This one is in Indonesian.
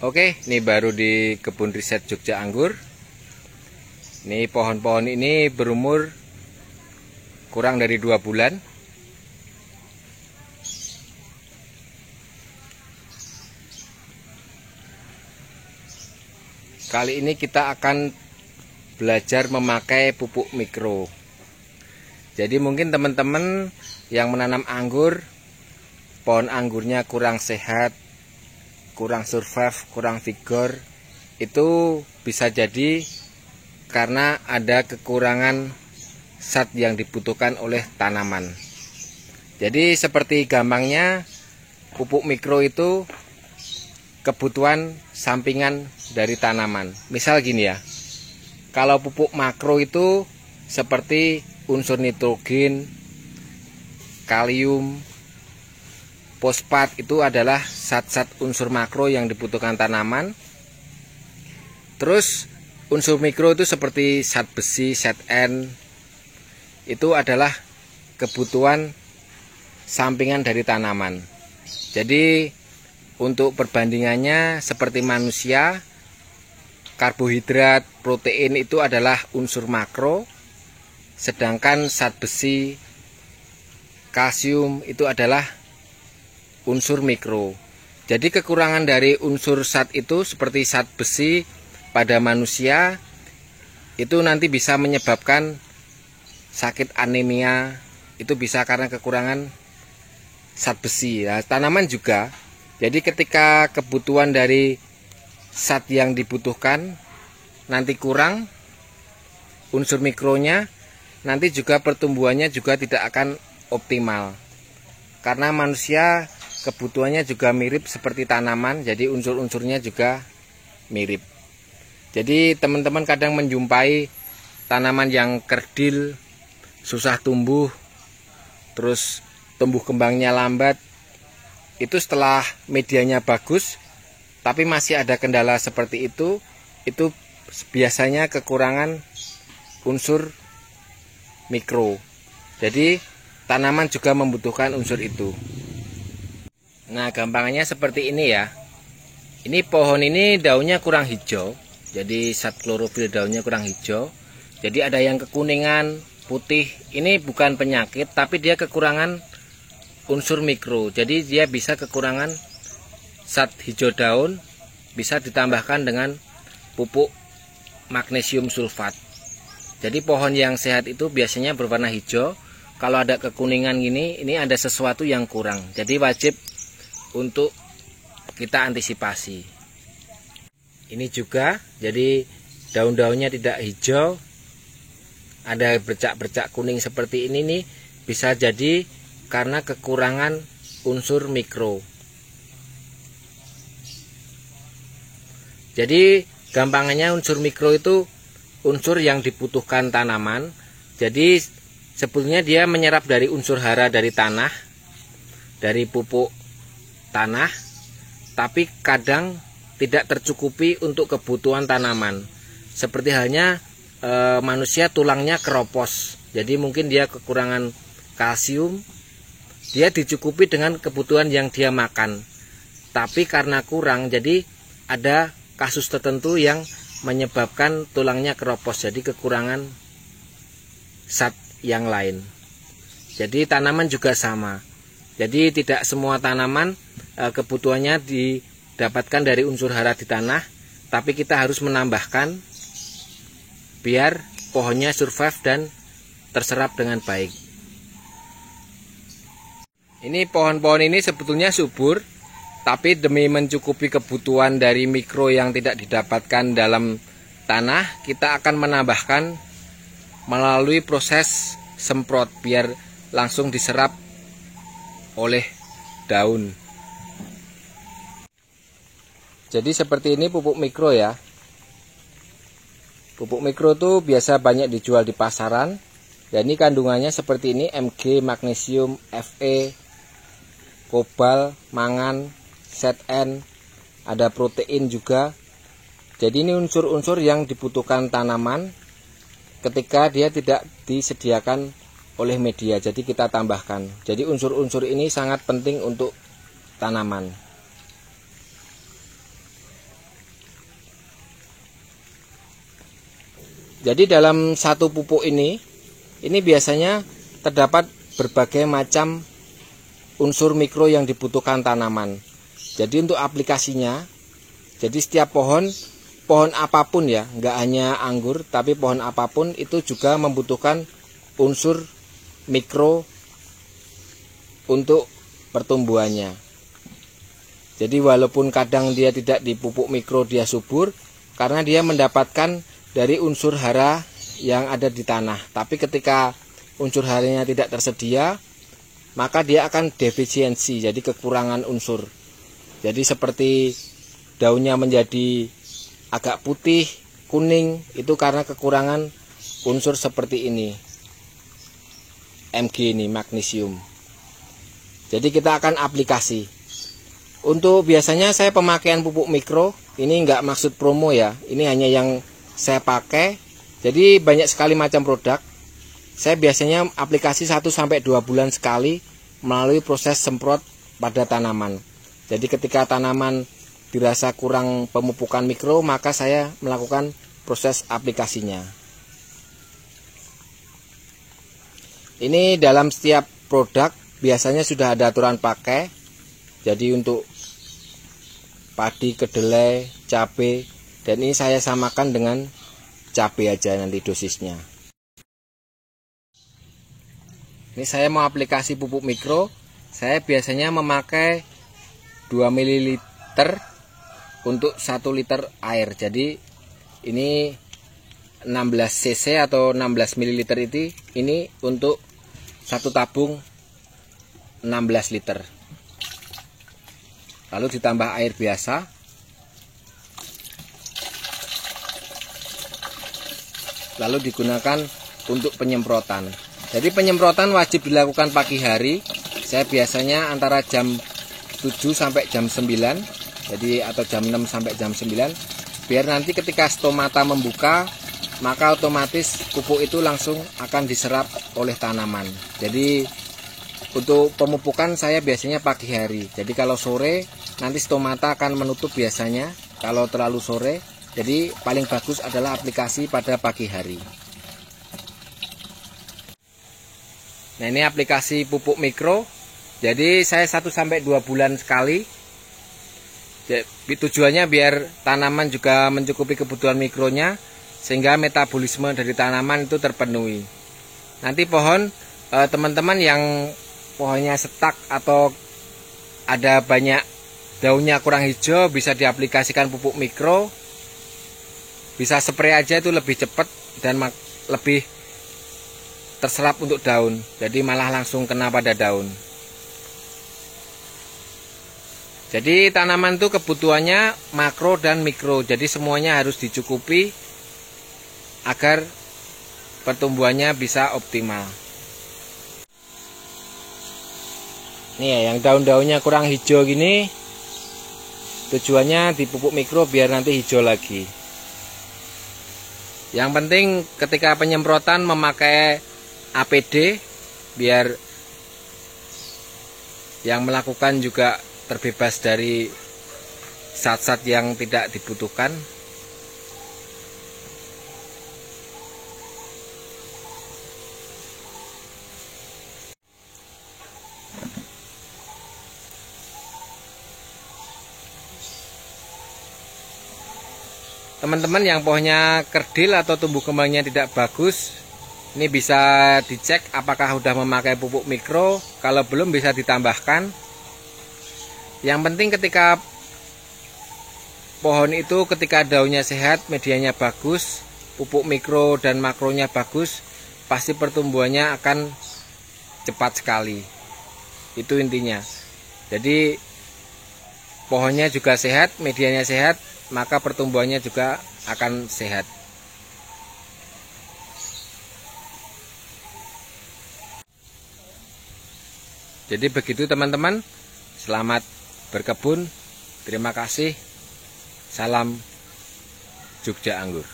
Oke, ini baru di kebun riset Jogja Anggur. Ini pohon-pohon ini berumur kurang dari 2 bulan. Kali ini kita akan belajar memakai pupuk mikro. Jadi mungkin teman-teman yang menanam anggur, pohon anggurnya kurang sehat, kurang survive, kurang vigor, itu bisa jadi karena ada kekurangan zat yang dibutuhkan oleh tanaman. Jadi seperti gampangnya, pupuk mikro itu kebutuhan sampingan dari tanaman. Misal gini ya, kalau pupuk makro itu seperti unsur nitrogen, kalium, fosfat, itu adalah zat-zat unsur makro yang dibutuhkan tanaman. Terus unsur mikro itu seperti zat besi, zat N, itu adalah kebutuhan sampingan dari tanaman. Jadi untuk perbandingannya seperti manusia, karbohidrat, protein itu adalah unsur makro, sedangkan zat besi, kalsium itu adalah unsur mikro. Jadi kekurangan dari unsur zat itu seperti zat besi pada manusia itu nanti bisa menyebabkan sakit anemia, itu bisa karena kekurangan zat besi. Nah, tanaman juga. Jadi ketika kebutuhan dari zat yang dibutuhkan nanti kurang unsur mikronya, nanti juga pertumbuhannya juga tidak akan optimal. Karena manusia kebutuhannya juga mirip seperti tanaman, jadi unsur-unsurnya juga mirip. Jadi teman-teman kadang menjumpai tanaman yang kerdil, susah tumbuh, terus tumbuh kembangnya lambat. Itu setelah medianya bagus, tapi masih ada kendala seperti itu biasanya kekurangan unsur mikro. Jadi tanaman juga membutuhkan unsur itu. Nah, gampangannya seperti ini ya. Ini pohon ini daunnya kurang hijau. Jadi zat klorofil daunnya kurang hijau. Jadi ada yang kekuningan, putih. Ini bukan penyakit, tapi dia kekurangan unsur mikro. Jadi dia bisa kekurangan zat hijau daun, bisa ditambahkan dengan pupuk magnesium sulfat. Jadi pohon yang sehat itu biasanya berwarna hijau. Kalau ada kekuningan gini, ini ada sesuatu yang kurang. Jadi wajib untuk kita antisipasi. Ini juga, jadi daun-daunnya tidak hijau, ada bercak-bercak kuning seperti ini nih, bisa jadi karena kekurangan unsur mikro. Jadi gampangannya unsur mikro itu unsur yang dibutuhkan tanaman. Jadi sebetulnya dia menyerap dari unsur hara dari tanah, dari pupuk tanah, tapi kadang tidak tercukupi untuk kebutuhan tanaman. Seperti halnya manusia tulangnya keropos, jadi mungkin dia kekurangan kalsium, dia dicukupi dengan kebutuhan yang dia makan, tapi karena kurang, jadi ada kasus tertentu yang menyebabkan tulangnya keropos, jadi kekurangan zat yang lain. Jadi tanaman juga sama. Jadi tidak semua tanaman kebutuhannya didapatkan dari unsur hara di tanah, tapi kita harus menambahkan biar pohonnya survive dan terserap dengan baik. Ini pohon-pohon ini sebetulnya subur, tapi demi mencukupi kebutuhan dari mikro yang tidak didapatkan dalam tanah, kita akan menambahkan melalui proses semprot biar langsung diserap oleh daun. Jadi seperti ini pupuk mikro ya. Pupuk mikro tuh biasa banyak dijual di pasaran. Dan ini kandungannya seperti ini: Mg, magnesium, Fe, kobal, mangan, zat N, ada protein juga. Jadi ini unsur-unsur yang dibutuhkan tanaman ketika dia tidak disediakan oleh media, jadi kita tambahkan. Jadi unsur-unsur ini sangat penting untuk tanaman. Jadi dalam satu pupuk ini biasanya terdapat berbagai macam unsur mikro yang dibutuhkan tanaman. Jadi untuk aplikasinya, jadi setiap pohon apapun ya, nggak hanya anggur, tapi pohon apapun itu juga membutuhkan unsur mikro untuk pertumbuhannya. Jadi walaupun kadang dia tidak di pupuk mikro dia subur, karena dia mendapatkan dari unsur hara yang ada di tanah. Tapi ketika unsur haranya tidak tersedia, maka dia akan defisiensi, jadi kekurangan unsur. Jadi seperti daunnya menjadi agak putih, kuning, itu karena kekurangan unsur seperti ini, Mg ini, magnesium. Jadi kita akan aplikasi. Untuk biasanya saya pemakaian pupuk mikro, ini enggak maksud promo ya, ini hanya yang saya pakai. Jadi banyak sekali macam produk. Saya biasanya aplikasi 1-2 bulan sekali melalui proses semprot pada tanaman. Jadi ketika tanaman dirasa kurang pemupukan mikro, maka saya melakukan proses aplikasinya. Ini dalam setiap produk biasanya sudah ada aturan pakai. Jadi untuk padi, kedelai, cabai, dan ini saya samakan dengan cabai aja nanti dosisnya. Ini saya mau aplikasi pupuk mikro. Saya biasanya memakai 2 ml untuk 1 liter air. Jadi ini 16 cc atau 16 ml ini untuk satu tabung 16 liter. Lalu ditambah air biasa. Lalu digunakan untuk penyemprotan. Jadi penyemprotan wajib dilakukan pagi hari. Saya biasanya antara jam 7 sampai jam 9. Jadi atau jam 6 sampai jam 9. Biar nanti ketika stomata membuka, maka otomatis pupuk itu langsung akan diserap oleh tanaman. Jadi untuk pemupukan saya biasanya pagi hari. Jadi kalau sore nanti stomata akan menutup biasanya kalau terlalu sore. Jadi paling bagus adalah aplikasi pada pagi hari. Nah, ini aplikasi pupuk mikro. Jadi saya 1-2 bulan sekali. Jadi, tujuannya biar tanaman juga mencukupi kebutuhan mikronya, sehingga metabolisme dari tanaman itu terpenuhi. Nanti pohon, teman-teman yang pohonnya setak atau ada banyak daunnya kurang hijau, bisa diaplikasikan pupuk mikro. Bisa spray aja, itu lebih cepat dan lebih terserap untuk daun. Jadi malah langsung kena pada daun. Jadi tanaman itu kebutuhannya makro dan mikro. Jadi semuanya harus dicukupi agar pertumbuhannya bisa optimal. Nih ya, yang daun-daunnya kurang hijau gini, tujuannya dipupuk mikro biar nanti hijau lagi. Yang penting ketika penyemprotan memakai APD biar yang melakukan juga terbebas dari zat-zat yang tidak dibutuhkan. Teman-teman yang pohonnya kerdil atau tumbuh kembangnya tidak bagus, ini bisa dicek apakah sudah memakai pupuk mikro. Kalau belum bisa ditambahkan. Yang penting ketika pohon itu ketika daunnya sehat, medianya bagus, pupuk mikro dan makronya bagus, pasti pertumbuhannya akan cepat sekali. Itu intinya. Jadi pohonnya juga sehat, medianya sehat, maka pertumbuhannya juga akan sehat. Jadi begitu teman-teman, selamat berkebun, terima kasih, salam Jogja Anggur.